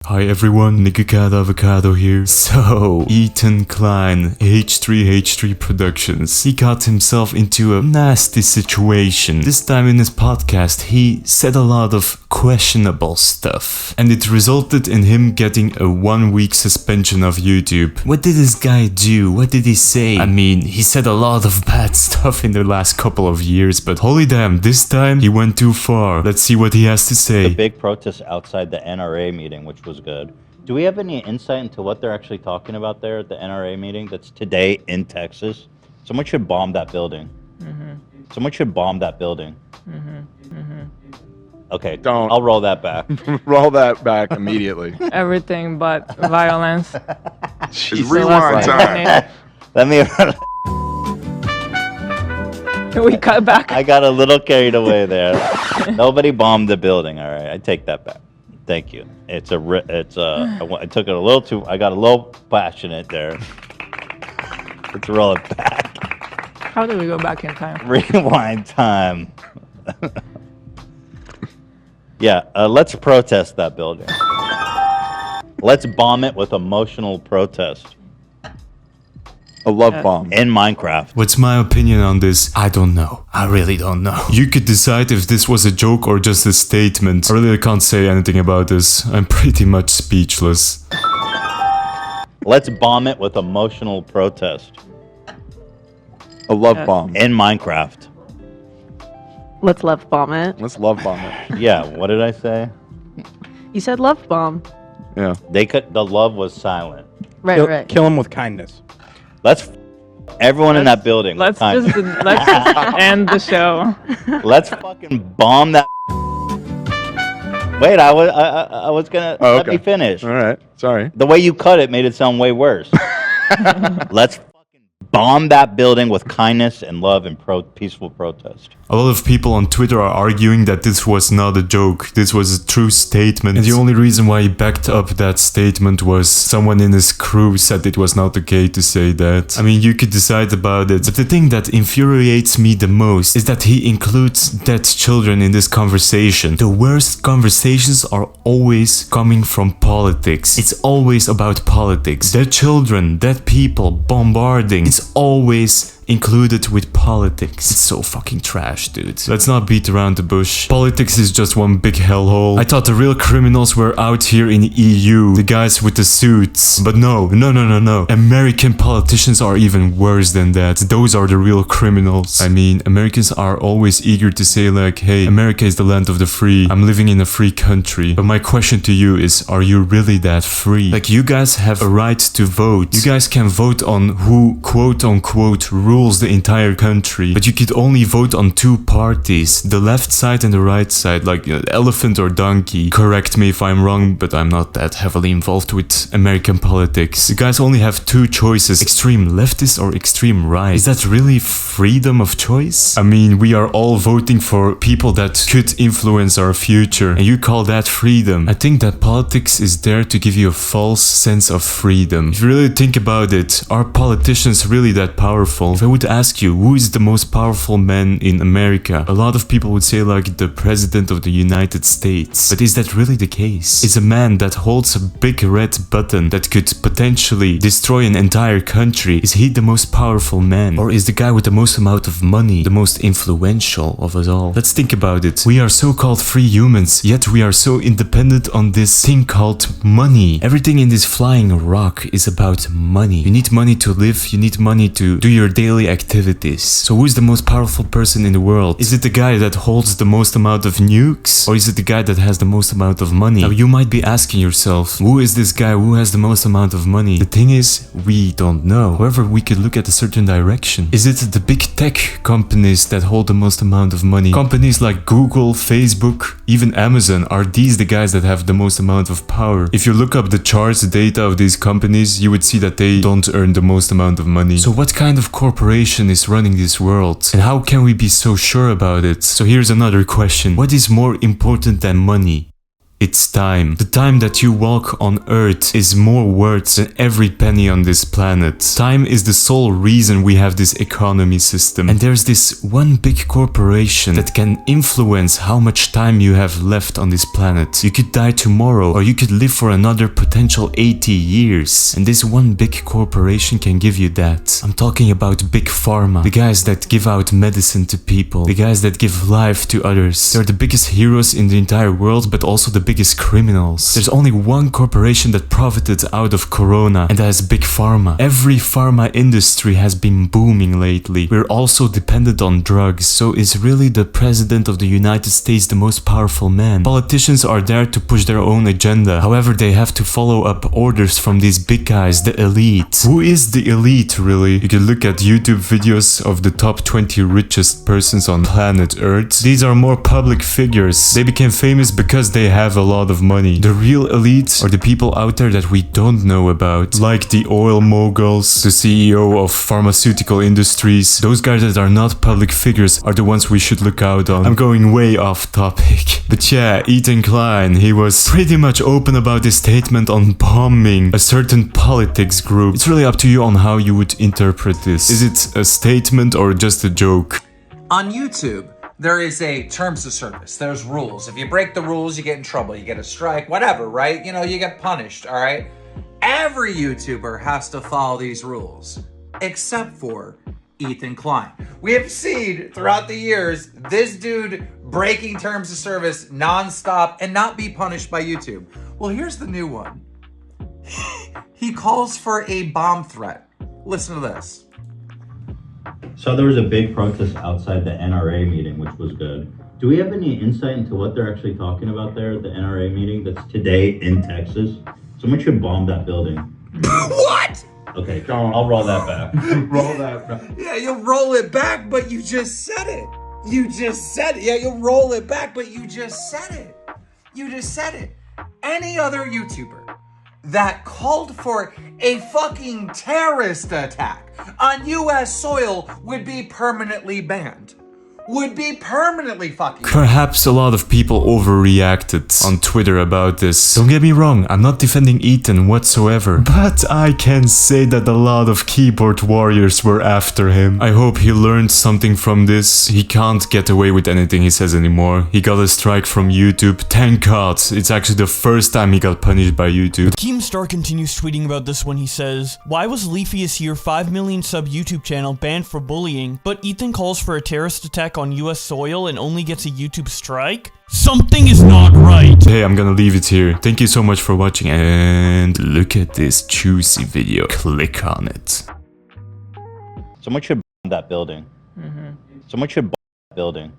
Hi everyone, Nigga Avocado here. So, Klein, H3H3 Productions, he got himself into a nasty situation. This time in his podcast, he said a lot of questionable stuff. And it resulted in him getting a 1-week suspension of YouTube. What did this guy do? What did he say? I mean, he said a lot of bad stuff in the last couple of years, but holy damn, this time he went too far. Let's see what he has to say. The big protest outside the NRA meeting, which was good. Do we have any insight into what they're actually talking about there at the NRA meeting that's today in Texas? Someone should bomb that building. Someone should bomb that building. Okay, Don't. I'll roll that back. Roll that back immediately. Everything but violence. Just rewind time. Let me... Can we cut back? I got a little carried away there. Nobody bombed the building, all right? I take that back. Thank you. I took it a little too... I got a little passionate there. Let's roll it back. How do we go back in time? Rewind time. Yeah, let's protest that building. Let's bomb it with emotional protest. A love bomb. In Minecraft. What's my opinion on this? I don't know. I really don't know. You could decide if this was a joke or just a statement. I really can't say anything about this. I'm pretty much speechless. Let's bomb it with emotional protest. A love bomb. In Minecraft. Let's love bomb it. Let's love bomb it. Yeah, what did I say? You said love bomb. Yeah. The love was silent. Right. Kill him with kindness. Let's everyone in that building. Let's just end the show. Let's fucking bomb that. Wait, I was gonna let me finish. All right. Sorry. The way you cut it made it sound way worse. Let's fucking bomb that building with kindness and love and peaceful protest. A lot of people on Twitter are arguing that this was not a joke, this was a true statement. And the only reason why he backed up that statement was someone in his crew said it was not okay to say that. I mean, you could decide about it, but the thing that infuriates me the most is that he includes dead children in this conversation. The worst conversations are always coming from politics. It's always about politics. Dead children, dead people, bombarding. It's always included with politics. It's so fucking trash, dude. Let's not beat around the bush. Politics is just one big hellhole. I thought the real criminals were out here in the EU, the guys with the suits. But no. American politicians are even worse than that. Those are the real criminals. I mean, Americans are always eager to say like, hey, America is the land of the free. I'm living in a free country. But my question to you is, are you really that free? Like, you guys have a right to vote. You guys can vote on who, quote unquote, rules the entire country, but you could only vote on 2 parties, the left side and the right side, like elephant or donkey. Correct me if I'm wrong, but I'm not that heavily involved with American politics. You guys only have 2 choices, extreme leftist or extreme right. Is that really freedom of choice? I mean, we are all voting for people that could influence our future, and you call that freedom. I think that politics is there to give you a false sense of freedom. If you really think about it, are politicians really that powerful? If I would ask you, who is the most powerful man in America? A lot of people would say like the president of the United States. But is that really the case? Is a man that holds a big red button that could potentially destroy an entire country, is he the most powerful man? Or is the guy with the most amount of money the most influential of us all? Let's think about it. We are so-called free humans, yet we are so independent on this thing called money. Everything in this flying rock is about money. You need money to live, you need money to do your daily activities. So who is the most powerful person in the world? Is it the guy that holds the most amount of nukes? Or is it the guy that has the most amount of money? Now you might be asking yourself, who is this guy who has the most amount of money? The thing is, we don't know. However, we could look at a certain direction. Is it the big tech companies that hold the most amount of money? Companies like Google, Facebook, even Amazon, are these the guys that have the most amount of power? If you look up the charts, the data of these companies, you would see that they don't earn the most amount of money. So what kind of corporation is running this world? And how can we be so sure about it? So here's another question. What is more important than money? It's time. The time that you walk on Earth is more worth than every penny on this planet. Time is the sole reason we have this economy system. And there's this one big corporation that can influence how much time you have left on this planet. You could die tomorrow, or you could live for another potential 80 years. And this one big corporation can give you that. I'm talking about Big Pharma. The guys that give out medicine to people. The guys that give life to others. They're the biggest heroes in the entire world, but also the biggest criminals. There's only one corporation that profited out of Corona, and that is Big Pharma. Every pharma industry has been booming lately. We're also dependent on drugs, so is really the president of the United States the most powerful man? Politicians are there to push their own agenda. However, they have to follow up orders from these big guys, the elite. Who is the elite, really? You can look at YouTube videos of the top 20 richest persons on planet Earth. These are more public figures. They became famous because they have a lot of money. The real elite are the people out there that we don't know about, like the oil moguls, the CEO of pharmaceutical industries. Those guys that are not public figures are the ones we should look out on. I'm going way off topic. But yeah, Ethan Klein, he was pretty much open about his statement on bombing a certain politics group. It's really up to you on how you would interpret this. Is it a statement or just a joke? On YouTube, there is a terms of service. There's rules. If you break the rules, you get in trouble. You get a strike, whatever, right? You know, you get punished, all right? Every YouTuber has to follow these rules, except for Ethan Klein. We have seen throughout the years, this dude breaking terms of service nonstop and not be punished by YouTube. Well, here's the new one. He calls for a bomb threat. Listen to this. So there was a big protest outside the NRA meeting, which was good. Do we have any insight into what they're actually talking about there at the NRA meeting that's today in Texas? Someone should bomb that building. What? Okay, I'll roll that back. Roll that back. Yeah, you'll roll it back, but you just said it. You just said it. Yeah, you'll roll it back, but you just said it. You just said it. Any other YouTuber that called for a fucking terrorist attack on US soil would be permanently banned. Would be permanently fucking banned. Perhaps a lot of people overreacted on Twitter about this. Don't get me wrong, I'm not defending Ethan whatsoever, but I can say that a lot of keyboard warriors were after him. I hope he learned something from this. He can't get away with anything he says anymore. He got a strike from YouTube. Thank God. It's actually the first time he got punished by YouTube. Keemstar continues tweeting about this when he says, "Why was Leafy's here 5 million sub YouTube channel banned for bullying, but Ethan calls for a terrorist attack on US soil and only gets a YouTube strike? Something is not right." Hey, I'm gonna leave it here. Thank you so much for watching, and look at this juicy video. Click on it. Someone should bomb that building. Someone should bomb that building.